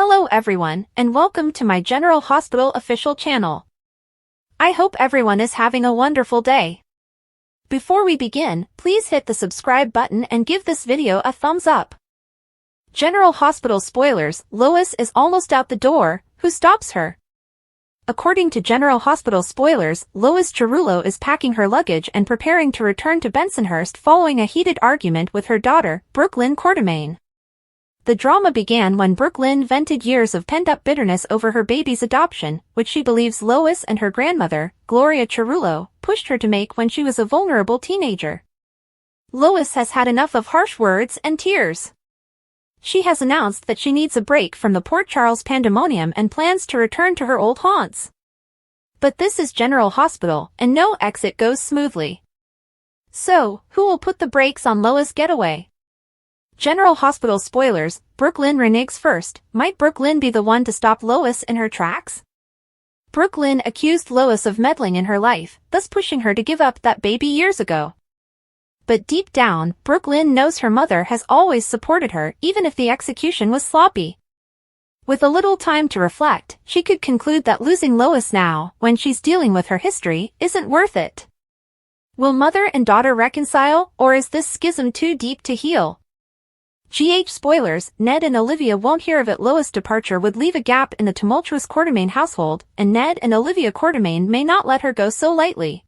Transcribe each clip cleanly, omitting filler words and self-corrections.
Hello everyone, and welcome to my General Hospital official channel. I hope everyone is having a wonderful day. Before we begin, please hit the subscribe button and give this video a thumbs up. General Hospital spoilers: Lois is almost out the door. Who stops her? According to General Hospital spoilers, Lois Cerullo is packing her luggage and preparing to return to Bensonhurst following a heated argument with her daughter, Brook Lynn Quartermaine. The drama began when Brook Lynn vented years of pent-up bitterness over her baby's adoption, which she believes Lois and her grandmother, Gloria Cerullo, pushed her to make when she was a vulnerable teenager. Lois has had enough of harsh words and tears. She has announced that she needs a break from the Port Charles pandemonium and plans to return to her old haunts. But this is General Hospital, and no exit goes smoothly. So, who will put the brakes on Lois' getaway? General Hospital spoilers: Brook Lynn reneges first. Might Brook Lynn be the one to stop Lois in her tracks? Brook Lynn accused Lois of meddling in her life, thus pushing her to give up that baby years ago. But deep down, Brook Lynn knows her mother has always supported her, even if the execution was sloppy. With a little time to reflect, she could conclude that losing Lois now, when she's dealing with her history, isn't worth it. Will mother and daughter reconcile, or is this schism too deep to heal? Spoilers: Ned and Olivia won't hear of it. Lois' departure would leave a gap in the tumultuous Quartermaine household, and Ned and Olivia Quartermaine may not let her go so lightly.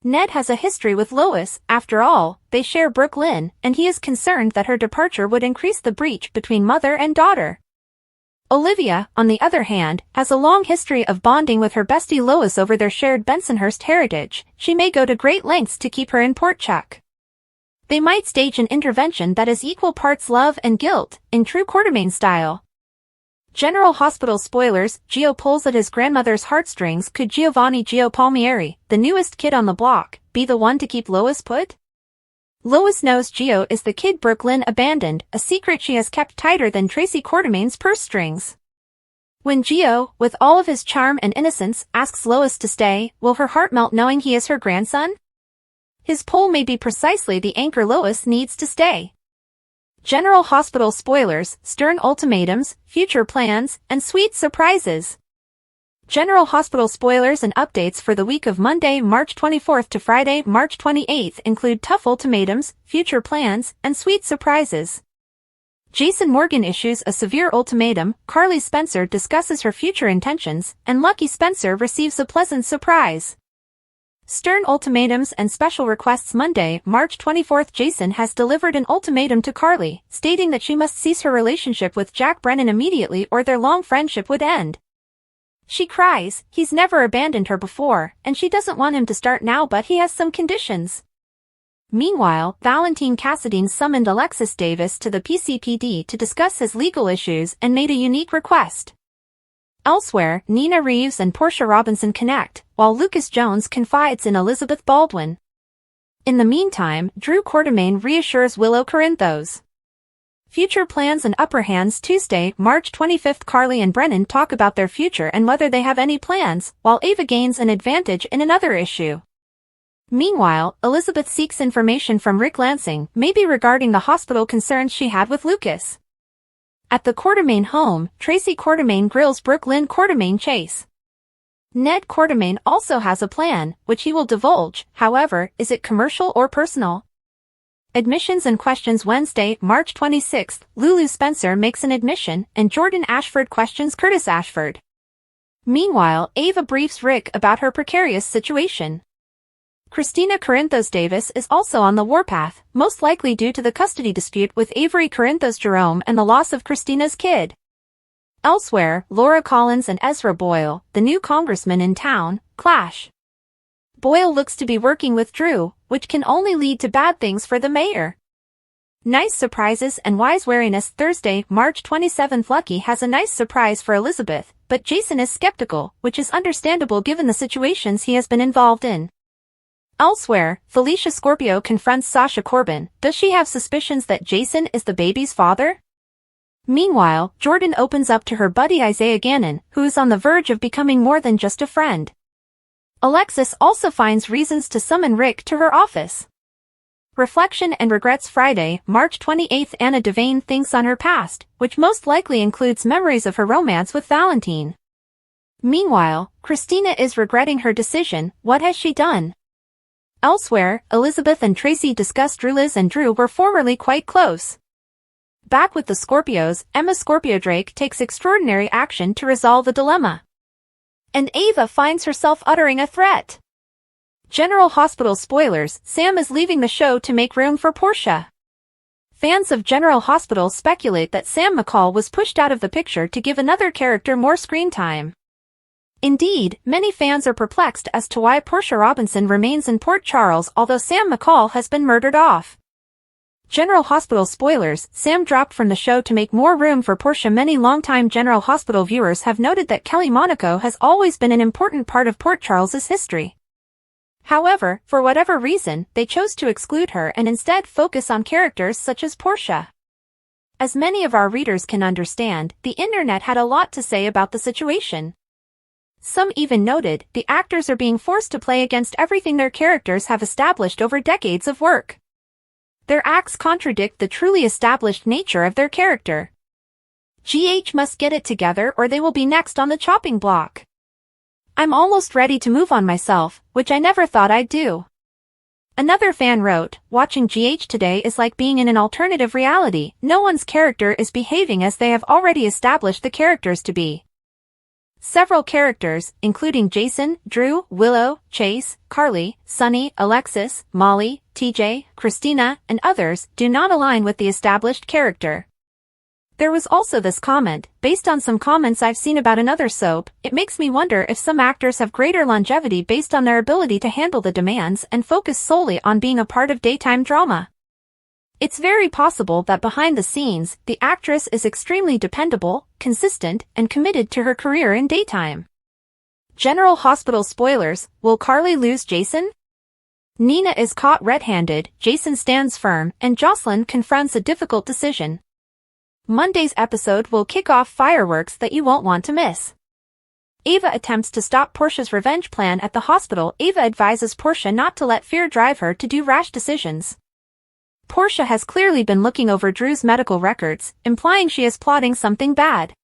Ned has a history with Lois. After all, they share Brook Lynn, and he is concerned that her departure would increase the breach between mother and daughter. Olivia, on the other hand, has a long history of bonding with her bestie Lois over their shared Bensonhurst heritage. She may go to great lengths to keep her in port check. They might stage an intervention that is equal parts love and guilt, in true Quartermaine style. General Hospital spoilers: Gio pulls at his grandmother's heartstrings. Could Gio Palmieri, the newest kid on the block, be the one to keep Lois put? Lois knows Gio is the kid Brook Lynn abandoned, a secret she has kept tighter than Tracy Quartermaine's purse strings. When Gio, with all of his charm and innocence, asks Lois to stay, will her heart melt knowing he is her grandson? His pull may be precisely the anchor Lois needs to stay. General Hospital spoilers: stern ultimatums, future plans, and sweet surprises. General Hospital spoilers and updates for the week of Monday, March 24th to Friday, March 28th include tough ultimatums, future plans, and sweet surprises. Jason Morgan issues a severe ultimatum, Carly Spencer discusses her future intentions, and Lucky Spencer receives a pleasant surprise. Stern ultimatums and special requests. Monday, March 24th. Jason has delivered an ultimatum to Carly, stating that she must cease her relationship with Jack Brennan immediately or their long friendship would end. She cries, he's never abandoned her before, and she doesn't want him to start now, but he has some conditions. Meanwhile, Valentine Cassadine summoned Alexis Davis to the PCPD to discuss his legal issues and made a unique request. Elsewhere, Nina Reeves and Portia Robinson connect, while Lucas Jones confides in Elizabeth Baldwin. In the meantime, Drew Quartermaine reassures Willow Corinthos. Future plans and upper hands. Tuesday, March 25th. Carly and Brennan talk about their future and whether they have any plans, while Ava gains an advantage in another issue. Meanwhile, Elizabeth seeks information from Rick Lansing, maybe regarding the hospital concerns she had with Lucas. At the Quartermaine home, Tracy Quartermaine grills Brook Lynn Quartermaine Chase. Ned Quartermaine also has a plan, which he will divulge. However, is it commercial or personal? Admissions and questions. Wednesday, March 26th, Lulu Spencer makes an admission, and Jordan Ashford questions Curtis Ashford. Meanwhile, Ava briefs Rick about her precarious situation. Christina Corinthos Davis is also on the warpath, most likely due to the custody dispute with Avery Corinthos Jerome and the loss of Christina's kid. Elsewhere, Laura Collins and Ezra Boyle, the new congressman in town, clash. Boyle looks to be working with Drew, which can only lead to bad things for the mayor. Nice surprises and wise wariness. Thursday, March 27th. Lucky has a nice surprise for Elizabeth, but Jason is skeptical, which is understandable given the situations he has been involved in. Elsewhere, Felicia Scorpio confronts Sasha Corbin. Does she have suspicions that Jason is the baby's father? Meanwhile, Jordan opens up to her buddy Isaiah Gannon, who is on the verge of becoming more than just a friend. Alexis also finds reasons to summon Rick to her office. Reflection and Regrets Friday, March 28th. Anna Devane thinks on her past, which most likely includes memories of her romance with Valentine. Meanwhile, Christina is regretting her decision. What has she done? Elsewhere, Elizabeth and Tracy discuss Liz and Drew were formerly quite close. Back with the Scorpios, Emma Scorpio Drake takes extraordinary action to resolve the dilemma. And Ava finds herself uttering a threat. General Hospital spoilers, Sam is leaving the show to make room for Portia. Fans of General Hospital speculate that Sam McCall was pushed out of the picture to give another character more screen time. Indeed, many fans are perplexed as to why Portia Robinson remains in Port Charles although Sam McCall has been murdered off. General Hospital spoilers, Sam dropped from the show to make more room for Portia. Many longtime General Hospital viewers have noted that Kelly Monaco has always been an important part of Port Charles's history. However, for whatever reason, they chose to exclude her and instead focus on characters such as Portia. As many of our readers can understand, the internet had a lot to say about the situation. Some even noted, the actors are being forced to play against everything their characters have established over decades of work. Their acts contradict the truly established nature of their character. GH must get it together or they will be next on the chopping block. I'm almost ready to move on myself, which I never thought I'd do. Another fan wrote, watching GH today is like being in an alternative reality. No one's character is behaving as they have already established the characters to be. Several characters, including Jason, Drew, Willow, Chase, Carly, Sunny, Alexis, Molly, TJ, Christina, and others, do not align with the established character. There was also this comment, based on some comments I've seen about another soap, it makes me wonder if some actors have greater longevity based on their ability to handle the demands and focus solely on being a part of daytime drama. It's very possible that behind the scenes, the actress is extremely dependable, consistent, and committed to her career in daytime. General Hospital spoilers, will Carly lose Jason? Nina is caught red-handed, Jason stands firm, and Jocelyn confronts a difficult decision. Monday's episode will kick off fireworks that you won't want to miss. Ava attempts to stop Portia's revenge plan at the hospital. Ava advises Portia not to let fear drive her to do rash decisions. Portia has clearly been looking over Drew's medical records, implying she is plotting something bad.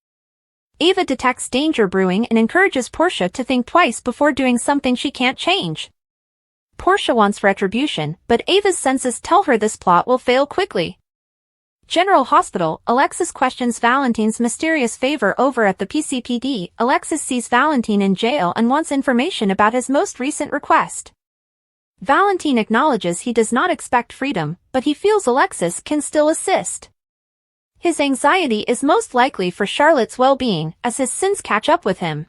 Ava detects danger brewing and encourages Portia to think twice before doing something she can't change. Portia wants retribution, but Ava's senses tell her this plot will fail quickly. General Hospital, Alexis questions Valentine's mysterious favor over at the PCPD. Alexis sees Valentine in jail and wants information about his most recent request. Valentine acknowledges he does not expect freedom, but he feels Alexis can still assist. His anxiety is most likely for Charlotte's well-being, as his sins catch up with him.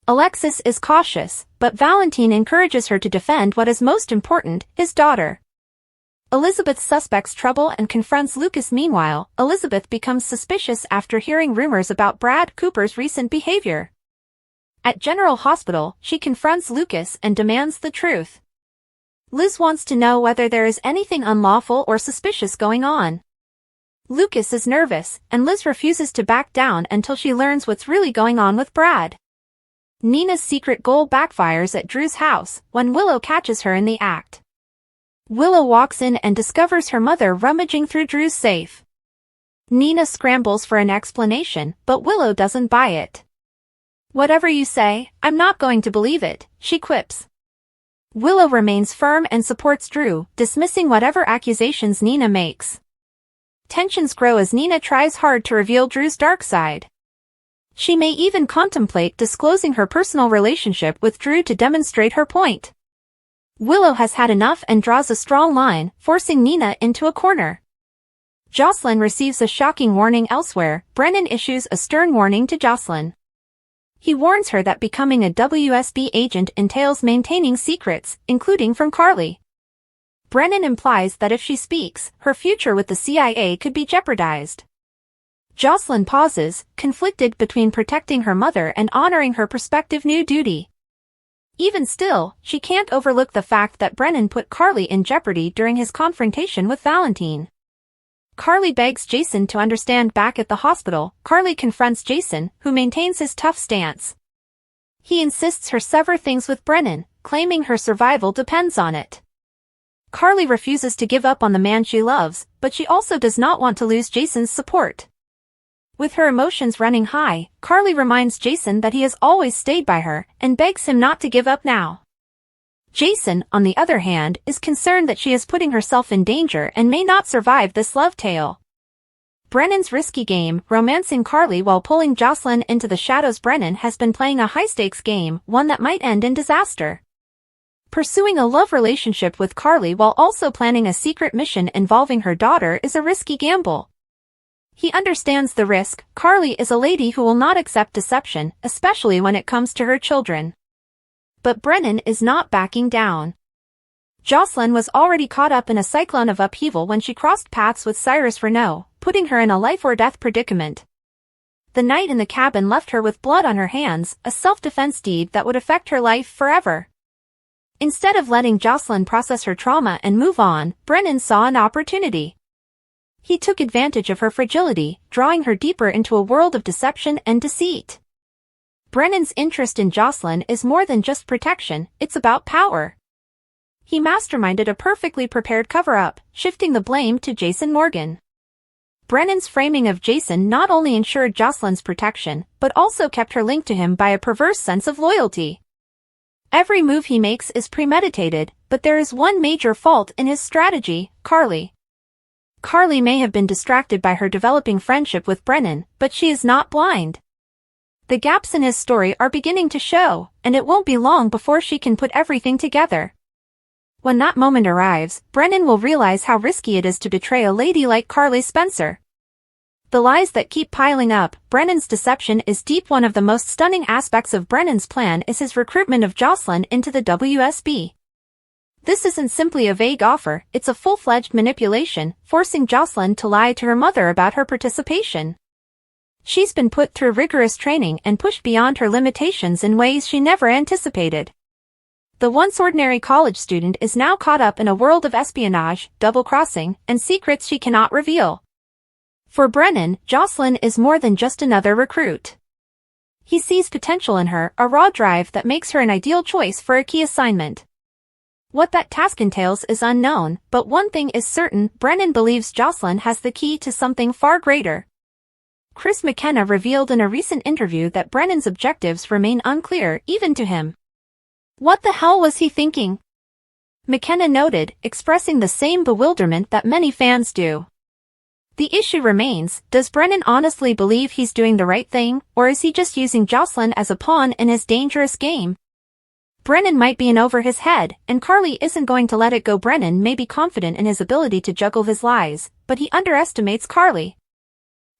Alexis is cautious, but Valentine encourages her to defend what is most important, his daughter. Elizabeth suspects trouble and confronts Lucas. Meanwhile, Elizabeth becomes suspicious after hearing rumors about Brad Cooper's recent behavior. At General Hospital, she confronts Lucas and demands the truth. Liz wants to know whether there is anything unlawful or suspicious going on. Lucas is nervous, and Liz refuses to back down until she learns what's really going on with Brad. Nina's secret goal backfires at Drew's house when Willow catches her in the act. Willow walks in and discovers her mother rummaging through Drew's safe. Nina scrambles for an explanation, but Willow doesn't buy it. "Whatever you say, I'm not going to believe it," she quips. Willow remains firm and supports Drew, dismissing whatever accusations Nina makes. Tensions grow as Nina tries hard to reveal Drew's dark side. She may even contemplate disclosing her personal relationship with Drew to demonstrate her point. Willow has had enough and draws a strong line, forcing Nina into a corner. Jocelyn receives a shocking warning elsewhere. Brennan issues a stern warning to Jocelyn. He warns her that becoming a WSB agent entails maintaining secrets, including from Carly. Brennan implies that if she speaks, her future with the CIA could be jeopardized. Jocelyn pauses, conflicted between protecting her mother and honoring her prospective new duty. Even still, she can't overlook the fact that Brennan put Carly in jeopardy during his confrontation with Valentine. Carly begs Jason to understand. Back at the hospital, Carly confronts Jason, who maintains his tough stance. He insists her sever things with Brennan, claiming her survival depends on it. Carly refuses to give up on the man she loves, but she also does not want to lose Jason's support. With her emotions running high, Carly reminds Jason that he has always stayed by her and begs him not to give up now. Jason, on the other hand, is concerned that she is putting herself in danger and may not survive this love tale. Brennan's risky game, romancing Carly while pulling Jocelyn into the shadows. Brennan has been playing a high-stakes game, one that might end in disaster. Pursuing a love relationship with Carly while also planning a secret mission involving her daughter is a risky gamble. He understands the risk. Carly is a lady who will not accept deception, especially when it comes to her children. But Brennan is not backing down. Jocelyn was already caught up in a cyclone of upheaval when she crossed paths with Cyrus Renaud, putting her in a life-or-death predicament. The night in the cabin left her with blood on her hands, a self-defense deed that would affect her life forever. Instead of letting Jocelyn process her trauma and move on, Brennan saw an opportunity. He took advantage of her fragility, drawing her deeper into a world of deception and deceit. Brennan's interest in Jocelyn is more than just protection, it's about power. He masterminded a perfectly prepared cover-up, shifting the blame to Jason Morgan. Brennan's framing of Jason not only ensured Jocelyn's protection, but also kept her linked to him by a perverse sense of loyalty. Every move he makes is premeditated, but there is one major fault in his strategy: Carly. Carly may have been distracted by her developing friendship with Brennan, but she is not blind. The gaps in his story are beginning to show, and it won't be long before she can put everything together. When that moment arrives, Brennan will realize how risky it is to betray a lady like Carly Spencer. The lies that keep piling up. Brennan's deception is deep. One of the most stunning aspects of Brennan's plan is his recruitment of Jocelyn into the WSB. This isn't simply a vague offer, it's a full-fledged manipulation, forcing Jocelyn to lie to her mother about her participation. She's been put through rigorous training and pushed beyond her limitations in ways she never anticipated. The once ordinary college student is now caught up in a world of espionage, double-crossing, and secrets she cannot reveal. For Brennan, Jocelyn is more than just another recruit. He sees potential in her, a raw drive that makes her an ideal choice for a key assignment. What that task entails is unknown, but one thing is certain: Brennan believes Jocelyn has the key to something far greater. Chris McKenna revealed in a recent interview that Brennan's objectives remain unclear, even to him. What the hell was he thinking? McKenna noted, expressing the same bewilderment that many fans do. The issue remains, does Brennan honestly believe he's doing the right thing, or is he just using Jocelyn as a pawn in his dangerous game? Brennan might be in over his head, and Carly isn't going to let it go. Brennan may be confident in his ability to juggle his lies, but he underestimates Carly.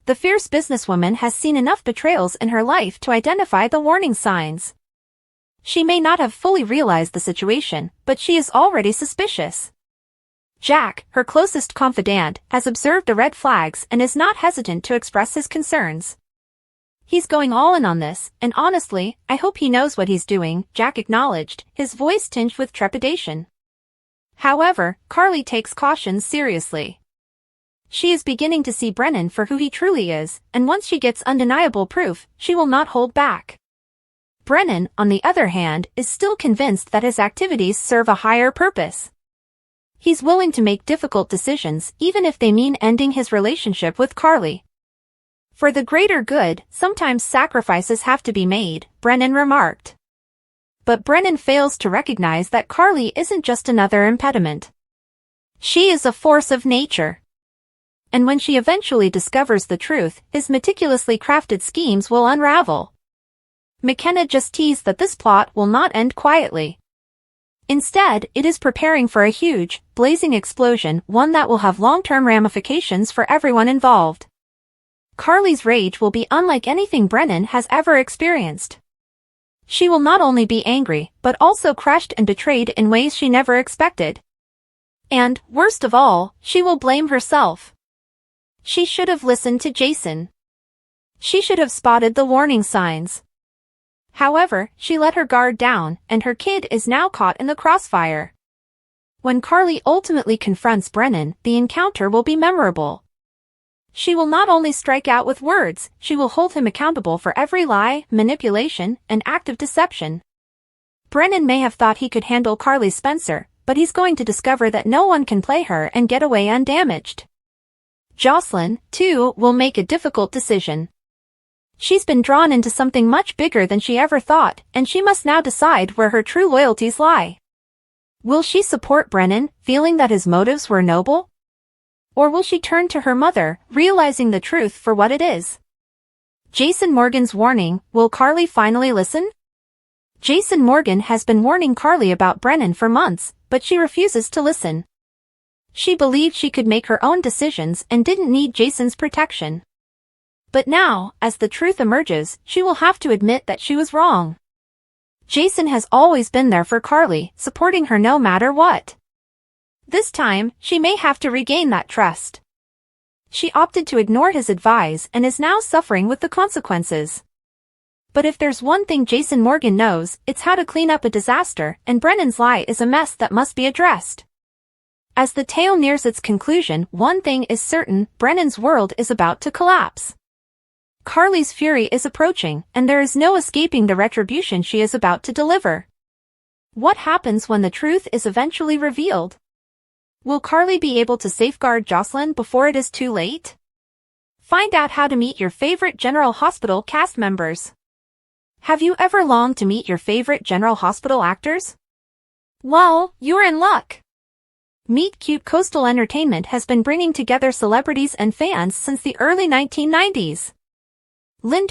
The fierce businesswoman has seen enough betrayals in her life to identify the warning signs. She may not have fully realized the situation, but she is already suspicious. Jack, her closest confidant, has observed the red flags and is not hesitant to express his concerns. He's going all in on this, and honestly, I hope he knows what he's doing, Jack acknowledged, his voice tinged with trepidation. However, Carly takes caution seriously. She is beginning to see Brennan for who he truly is, and once she gets undeniable proof, she will not hold back. Brennan, on the other hand, is still convinced that his activities serve a higher purpose. He's willing to make difficult decisions, even if they mean ending his relationship with Carly. For the greater good, sometimes sacrifices have to be made, Brennan remarked. But Brennan fails to recognize that Carly isn't just another impediment. She is a force of nature. And when she eventually discovers the truth, his meticulously crafted schemes will unravel. McKenna just teased that this plot will not end quietly. Instead, it is preparing for a huge, blazing explosion, one that will have long-term ramifications for everyone involved. Carly's rage will be unlike anything Brennan has ever experienced. She will not only be angry, but also crushed and betrayed in ways she never expected. And, worst of all, she will blame herself. She should have listened to Jason. She should have spotted the warning signs. However, she let her guard down, and her kid is now caught in the crossfire. When Carly ultimately confronts Brennan, the encounter will be memorable. She will not only strike out with words, she will hold him accountable for every lie, manipulation, and act of deception. Brennan may have thought he could handle Carly Spencer, but he's going to discover that no one can play her and get away undamaged. Jocelyn, too, will make a difficult decision. She's been drawn into something much bigger than she ever thought, and she must now decide where her true loyalties lie. Will she support Brennan, feeling that his motives were noble? Or will she turn to her mother, realizing the truth for what it is? Jason Morgan's warning, will Carly finally listen? Jason Morgan has been warning Carly about Brennan for months, but she refuses to listen. She believed she could make her own decisions and didn't need Jason's protection. But now, as the truth emerges, she will have to admit that she was wrong. Jason has always been there for Carly, supporting her no matter what. This time, she may have to regain that trust. She opted to ignore his advice and is now suffering with the consequences. But if there's one thing Jason Morgan knows, it's how to clean up a disaster, and Brennan's lie is a mess that must be addressed. As the tale nears its conclusion, one thing is certain, Brennan's world is about to collapse. Carly's fury is approaching, and there is no escaping the retribution she is about to deliver. What happens when the truth is eventually revealed? Will Carly be able to safeguard Jocelyn before it is too late? Find out how to meet your favorite General Hospital cast members. Have you ever longed to meet your favorite General Hospital actors? Well, you're in luck. Meet Cute Coastal Entertainment has been bringing together celebrities and fans since the early 1990s. Lynn,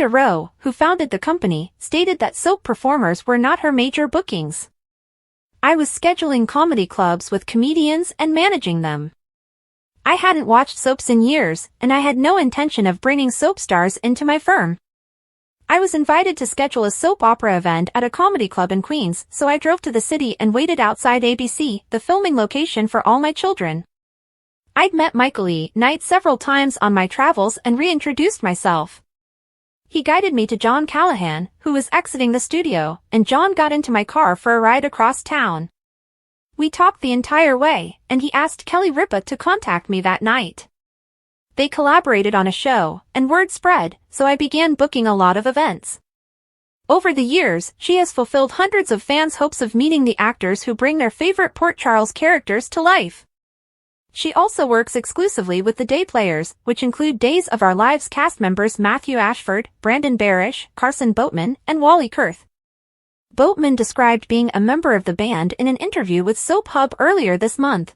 who founded the company, stated that soap performers were not her major bookings. I was scheduling comedy clubs with comedians and managing them. I hadn't watched soaps in years, and I had no intention of bringing soap stars into my firm. I was invited to schedule a soap opera event at a comedy club in Queens, so I drove to the city and waited outside ABC, the filming location for All My Children. I'd met Michael E. Knight several times on my travels and reintroduced myself. He guided me to John Callahan, who was exiting the studio, and John got into my car for a ride across town. We talked the entire way, and he asked Kelly Ripa to contact me that night. They collaborated on a show, and word spread, so I began booking a lot of events. Over the years, she has fulfilled hundreds of fans' hopes of meeting the actors who bring their favorite Port Charles characters to life. She also works exclusively with the day players, which include Days of Our Lives cast members Matthew Ashford, Brandon Barish, Carson Boatman, and Wally Kurth. Boatman described being a member of the band in an interview with Soap Hub earlier this month.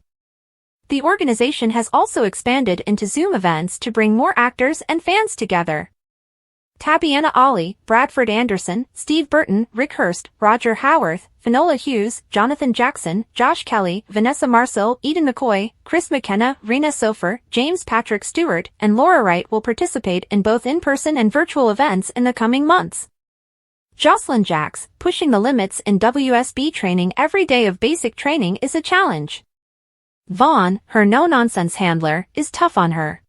The organization has also expanded into Zoom events to bring more actors and fans together. Tabiana Ali, Bradford Anderson, Steve Burton, Rick Hurst, Roger Howarth, Finola Hughes, Jonathan Jackson, Josh Kelly, Vanessa Marcel, Eden McCoy, Chris McKenna, Rena Sofer, James Patrick Stewart, and Laura Wright will participate in both in-person and virtual events in the coming months. Jocelyn Jacks, pushing the limits in WSB training. Every day of basic training is a challenge. Vaughn, her no-nonsense handler, is tough on her.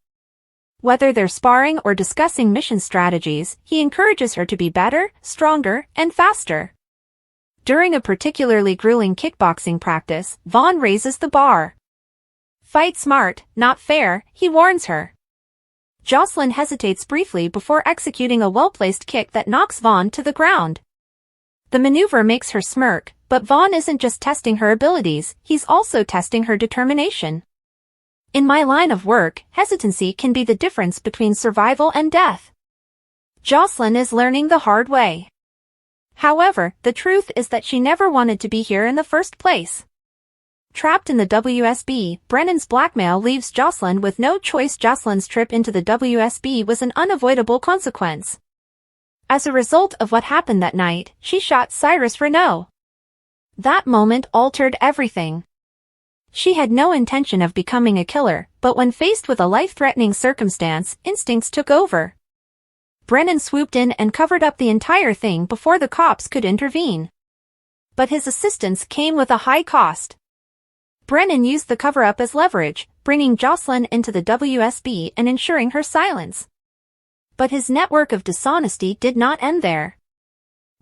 Whether they're sparring or discussing mission strategies, he encourages her to be better, stronger, and faster. During a particularly grueling kickboxing practice, Vaughn raises the bar. Fight smart, not fair, he warns her. Jocelyn hesitates briefly before executing a well-placed kick that knocks Vaughn to the ground. The maneuver makes her smirk, but Vaughn isn't just testing her abilities, he's also testing her determination. In my line of work, hesitancy can be the difference between survival and death. Jocelyn is learning the hard way. However, the truth is that she never wanted to be here in the first place. Trapped in the WSB, Brennan's blackmail leaves Jocelyn with no choice. Jocelyn's trip into the WSB was an unavoidable consequence. As a result of what happened that night, she shot Cyrus Renaud. That moment altered everything. She had no intention of becoming a killer, but when faced with a life-threatening circumstance, instincts took over. Brennan swooped in and covered up the entire thing before the cops could intervene. But his assistance came with a high cost. Brennan used the cover-up as leverage, bringing Jocelyn into the WSB and ensuring her silence. But his network of dishonesty did not end there.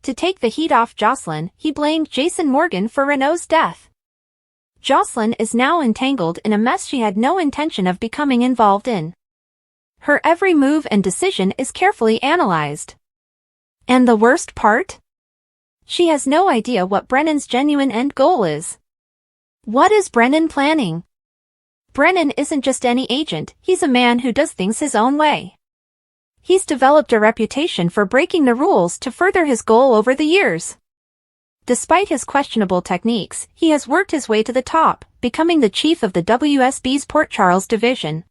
To take the heat off Jocelyn, he blamed Jason Morgan for Renaud's death. Jocelyn is now entangled in a mess she had no intention of becoming involved in. Her every move and decision is carefully analyzed. And the worst part? She has no idea what Brennan's genuine end goal is. What is Brennan planning? Brennan isn't just any agent, he's a man who does things his own way. He's developed a reputation for breaking the rules to further his goal over the years. Despite his questionable techniques, he has worked his way to the top, becoming the chief of the WSB's Port Charles division.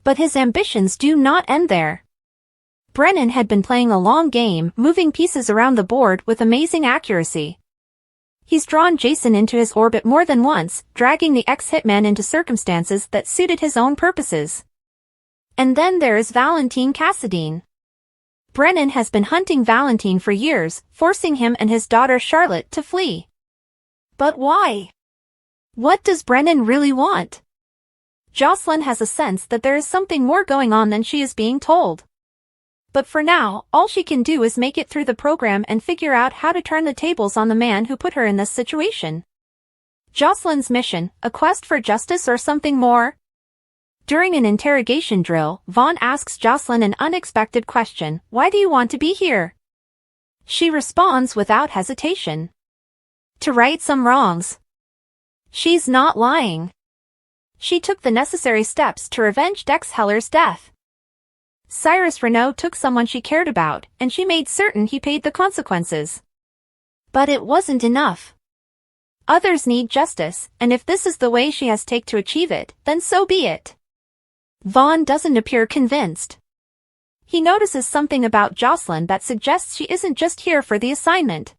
But his ambitions do not end there. Brennan had been playing a long game, moving pieces around the board with amazing accuracy. He's drawn Jason into his orbit more than once, dragging the ex-hitman into circumstances that suited his own purposes. And then there is Valentine Cassadine. Brennan has been hunting Valentine for years, forcing him and his daughter Charlotte to flee. But why? What does Brennan really want? Jocelyn has a sense that there is something more going on than she is being told. But for now, all she can do is make it through the program and figure out how to turn the tables on the man who put her in this situation. Jocelyn's mission, a quest for justice or something more? During an interrogation drill, Vaughn asks Jocelyn an unexpected question, "Why do you want to be here?" She responds without hesitation. "To right some wrongs." She's not lying. She took the necessary steps to revenge Dex Heller's death. Cyrus Renault took someone she cared about, and she made certain he paid the consequences. But it wasn't enough. Others need justice, and if this is the way she has to achieve it, then so be it. Vaughn doesn't appear convinced. He notices something about Jocelyn that suggests she isn't just here for the assignment.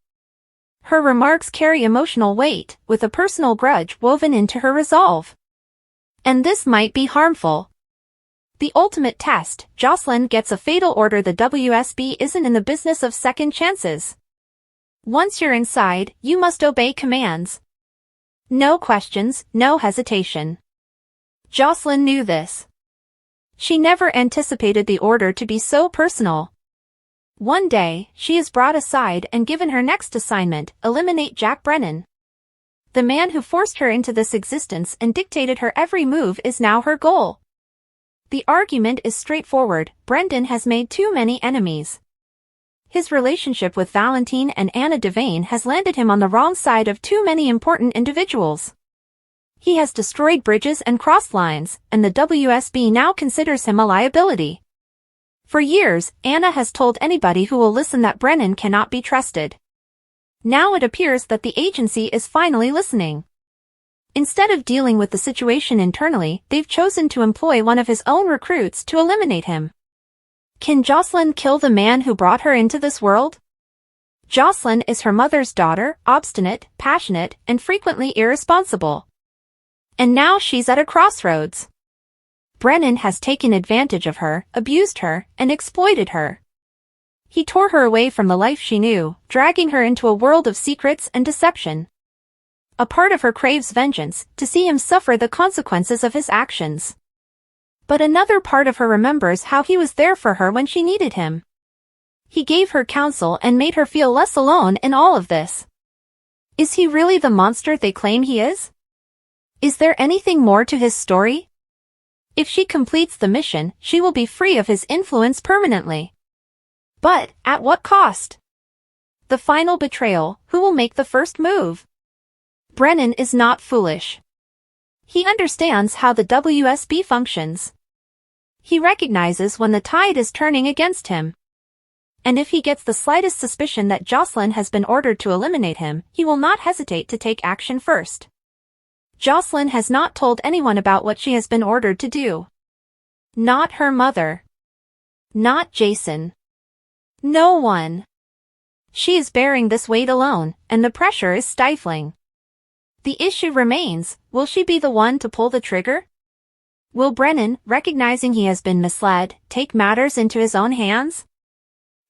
Her remarks carry emotional weight, with a personal grudge woven into her resolve. And this might be harmful. The ultimate test, Jocelyn gets a fatal order. The WSB isn't in the business of second chances. Once you're inside, you must obey commands. No questions, no hesitation. Jocelyn knew this. She never anticipated the order to be so personal. One day, she is brought aside and given her next assignment, eliminate Jack Brennan. The man who forced her into this existence and dictated her every move is now her goal. The argument is straightforward, Brendan has made too many enemies. His relationship with Valentine and Anna Devane has landed him on the wrong side of too many important individuals. He has destroyed bridges and crossed lines, and the WSB now considers him a liability. For years, Anna has told anybody who will listen that Brennan cannot be trusted. Now it appears that the agency is finally listening. Instead of dealing with the situation internally, they've chosen to employ one of his own recruits to eliminate him. Can Jocelyn kill the man who brought her into this world? Jocelyn is her mother's daughter, obstinate, passionate, and frequently irresponsible. And now she's at a crossroads. Brennan has taken advantage of her, abused her, and exploited her. He tore her away from the life she knew, dragging her into a world of secrets and deception. A part of her craves vengeance, to see him suffer the consequences of his actions. But another part of her remembers how he was there for her when she needed him. He gave her counsel and made her feel less alone in all of this. Is he really the monster they claim he is? Is there anything more to his story? If she completes the mission, she will be free of his influence permanently. But, at what cost? The final betrayal, who will make the first move? Brennan is not foolish. He understands how the WSB functions. He recognizes when the tide is turning against him. And if he gets the slightest suspicion that Jocelyn has been ordered to eliminate him, he will not hesitate to take action first. Jocelyn has not told anyone about what she has been ordered to do. Not her mother. Not Jason. No one. She is bearing this weight alone, and the pressure is stifling. The issue remains, will she be the one to pull the trigger? Will Brennan, recognizing he has been misled, take matters into his own hands?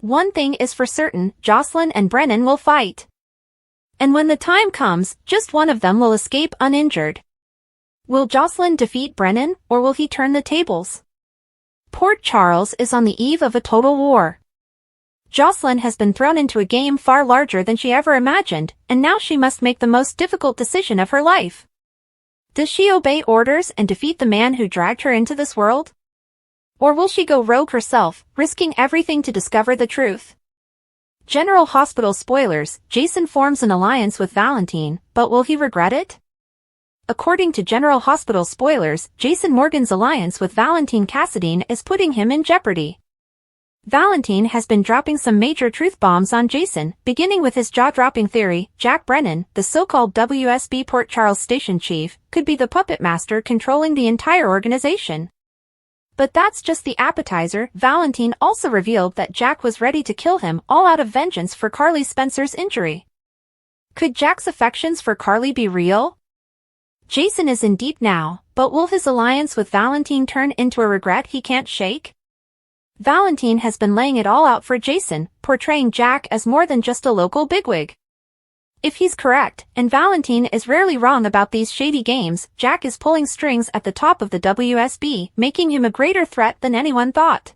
One thing is for certain, Jocelyn and Brennan will fight. And when the time comes, just one of them will escape uninjured. Will Jocelyn defeat Brennan, or will he turn the tables? Port Charles is on the eve of a total war. Jocelyn has been thrown into a game far larger than she ever imagined, and now she must make the most difficult decision of her life. Does she obey orders and defeat the man who dragged her into this world? Or will she go rogue herself, risking everything to discover the truth? General Hospital spoilers, Jason forms an alliance with Valentine, but will he regret it? According to General Hospital spoilers, Jason Morgan's alliance with Valentine Cassadine is putting him in jeopardy. Valentine has been dropping some major truth bombs on Jason, beginning with his jaw-dropping theory. Jack Brennan, the so-called WSB Port Charles station chief, could be the puppet master controlling the entire organization. But that's just the appetizer. Valentine also revealed that Jack was ready to kill him, all out of vengeance for Carly Spencer's injury. Could Jack's affections for Carly be real? Jason is in deep now, but will his alliance with Valentine turn into a regret he can't shake? Valentine has been laying it all out for Jason, portraying Jack as more than just a local bigwig. If he's correct, and Valentine is rarely wrong about these shady games, Jack is pulling strings at the top of the WSB, making him a greater threat than anyone thought.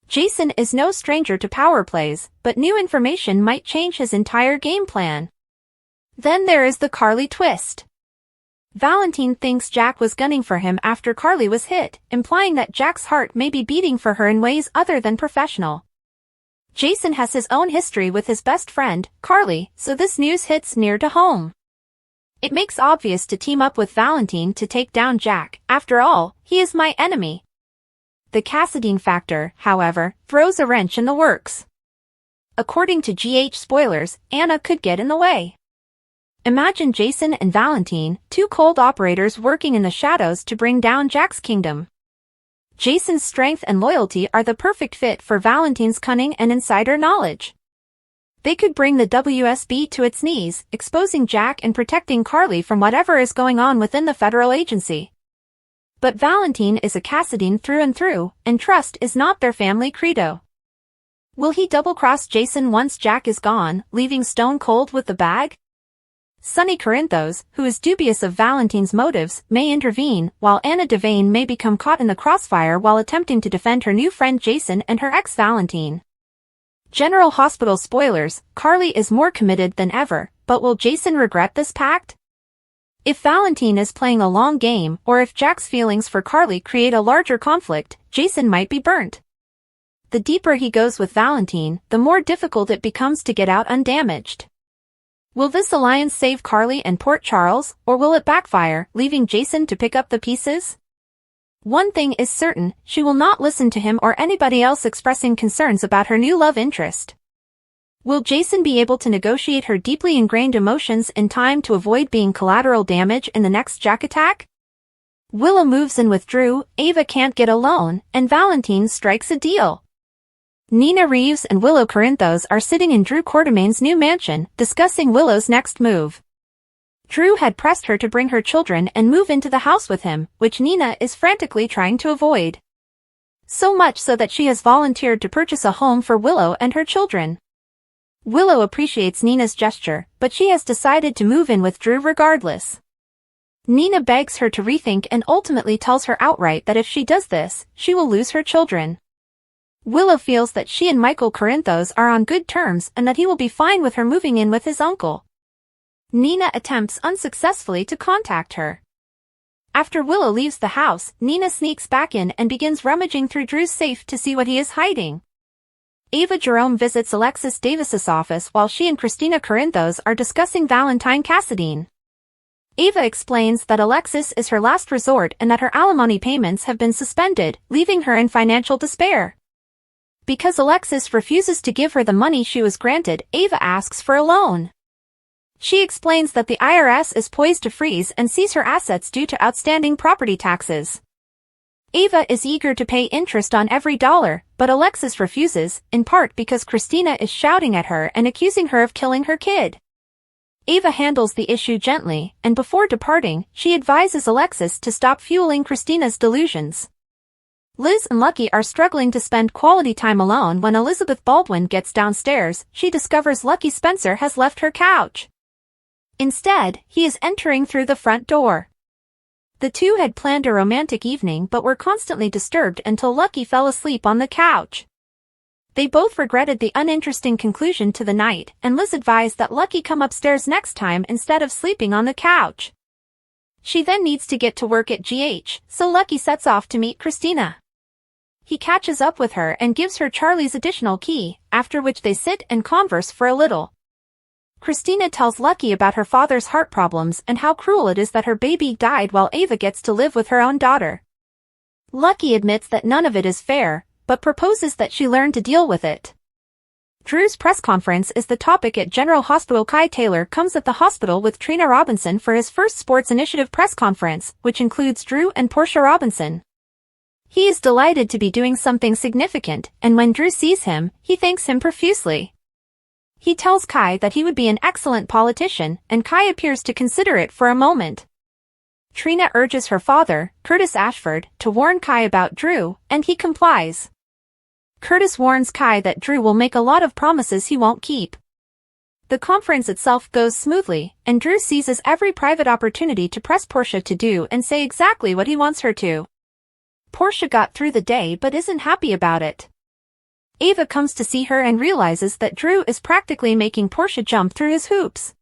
Jason is no stranger to power plays, but new information might change his entire game plan. Then there is the Carly twist. Valentine thinks Jack was gunning for him after Carly was hit, implying that Jack's heart may be beating for her in ways other than professional. Jason has his own history with his best friend, Carly, so this news hits near to home. It makes obvious to team up with Valentine to take down Jack. After all, he is my enemy. The Cassadine factor, however, throws a wrench in the works. According to GH spoilers, Anna could get in the way. Imagine Jason and Valentine, two cold operators working in the shadows to bring down Jack's kingdom. Jason's strength and loyalty are the perfect fit for Valentine's cunning and insider knowledge. They could bring the WSB to its knees, exposing Jack and protecting Carly from whatever is going on within the federal agency. But Valentine is a Cassadine through and through, and trust is not their family credo. Will he double-cross Jason once Jack is gone, leaving stone cold with the bag? Sonny Corinthos, who is dubious of Valentine's motives, may intervene, while Anna Devane may become caught in the crossfire while attempting to defend her new friend Jason and her ex Valentine. General Hospital spoilers, Carly is more committed than ever, but will Jason regret this pact? If Valentine is playing a long game, or if Jack's feelings for Carly create a larger conflict, Jason might be burnt. The deeper he goes with Valentine, the more difficult it becomes to get out undamaged. Will this alliance save Carly and Port Charles, or will it backfire, leaving Jason to pick up the pieces? One thing is certain, she will not listen to him or anybody else expressing concerns about her new love interest. Will Jason be able to negotiate her deeply ingrained emotions in time to avoid being collateral damage in the next Jack attack? Willow moves in with Drew, Ava can't get a loan, and Valentine strikes a deal. Nina Reeves and Willow Corinthos are sitting in Drew Quartermain's new mansion, discussing Willow's next move. Drew had pressed her to bring her children and move into the house with him, which Nina is frantically trying to avoid. So much so that she has volunteered to purchase a home for Willow and her children. Willow appreciates Nina's gesture, but she has decided to move in with Drew regardless. Nina begs her to rethink and ultimately tells her outright that if she does this, she will lose her children. Willow feels that she and Michael Corinthos are on good terms and that he will be fine with her moving in with his uncle. Nina attempts unsuccessfully to contact her. After Willow leaves the house, Nina sneaks back in and begins rummaging through Drew's safe to see what he is hiding. Ava Jerome visits Alexis Davis's office while she and Christina Corinthos are discussing Valentine Cassadine. Ava explains that Alexis is her last resort and that her alimony payments have been suspended, leaving her in financial despair. Because Alexis refuses to give her the money she was granted, Ava asks for a loan. She explains that the IRS is poised to freeze and seize her assets due to outstanding property taxes. Ava is eager to pay interest on every dollar, but Alexis refuses, in part because Christina is shouting at her and accusing her of killing her kid. Ava handles the issue gently, and before departing, she advises Alexis to stop fueling Christina's delusions. Liz and Lucky are struggling to spend quality time alone when Elizabeth Baldwin gets downstairs. She discovers Lucky Spencer has left her couch. Instead, he is entering through the front door. The two had planned a romantic evening but were constantly disturbed until Lucky fell asleep on the couch. They both regretted the uninteresting conclusion to the night, and Liz advised that Lucky come upstairs next time instead of sleeping on the couch. She then needs to get to work at GH, so Lucky sets off to meet Christina. He catches up with her and gives her Charlie's additional key, after which they sit and converse for a little. Christina tells Lucky about her father's heart problems and how cruel it is that her baby died while Ava gets to live with her own daughter. Lucky admits that none of it is fair, but proposes that she learn to deal with it. Drew's press conference is the topic at General Hospital. Kai Taylor comes at the hospital with Trina Robinson for his first Sports Initiative press conference, which includes Drew and Portia Robinson. He is delighted to be doing something significant, and when Drew sees him, he thanks him profusely. He tells Kai that he would be an excellent politician, and Kai appears to consider it for a moment. Trina urges her father, Curtis Ashford, to warn Kai about Drew, and he complies. Curtis warns Kai that Drew will make a lot of promises he won't keep. The conference itself goes smoothly, and Drew seizes every private opportunity to press Portia to do and say exactly what he wants her to. Portia got through the day but isn't happy about it. Ava comes to see her and realizes that Drew is practically making Portia jump through his hoops.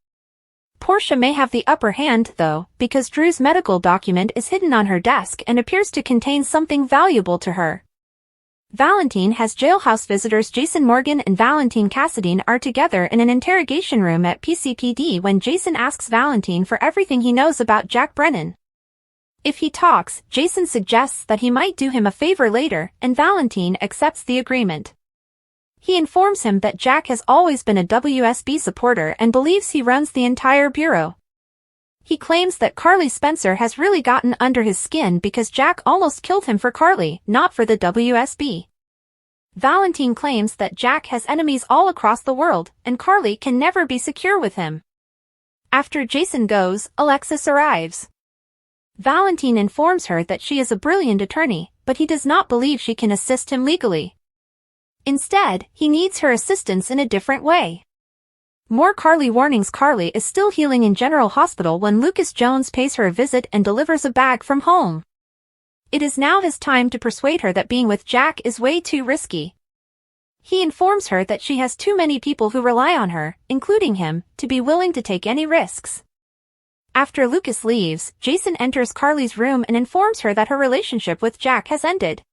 Portia may have the upper hand, though, because Drew's medical document is hidden on her desk and appears to contain something valuable to her. Valentine has jailhouse visitors. Jason Morgan and Valentine Cassadine are together in an interrogation room at PCPD when Jason asks Valentine for everything he knows about Jack Brennan. If he talks, Jason suggests that he might do him a favor later, and Valentine accepts the agreement. He informs him that Jack has always been a WSB supporter and believes he runs the entire bureau. He claims that Carly Spencer has really gotten under his skin because Jack almost killed him for Carly, not for the WSB. Valentine claims that Jack has enemies all across the world, and Carly can never be secure with him. After Jason goes, Alexis arrives. Valentine informs her that she is a brilliant attorney, but he does not believe she can assist him legally. Instead, he needs her assistance in a different way. More Carly warnings. Carly is still healing in General Hospital when Lucas Jones pays her a visit and delivers a bag from home. It is now his time to persuade her that being with Jack is way too risky. He informs her that she has too many people who rely on her, including him, to be willing to take any risks. After Lucas leaves, Jason enters Carly's room and informs her that her relationship with Jack has ended.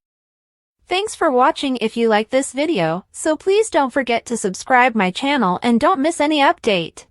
Thanks for watching. If you like this video, so please don't forget to subscribe my channel and don't miss any update.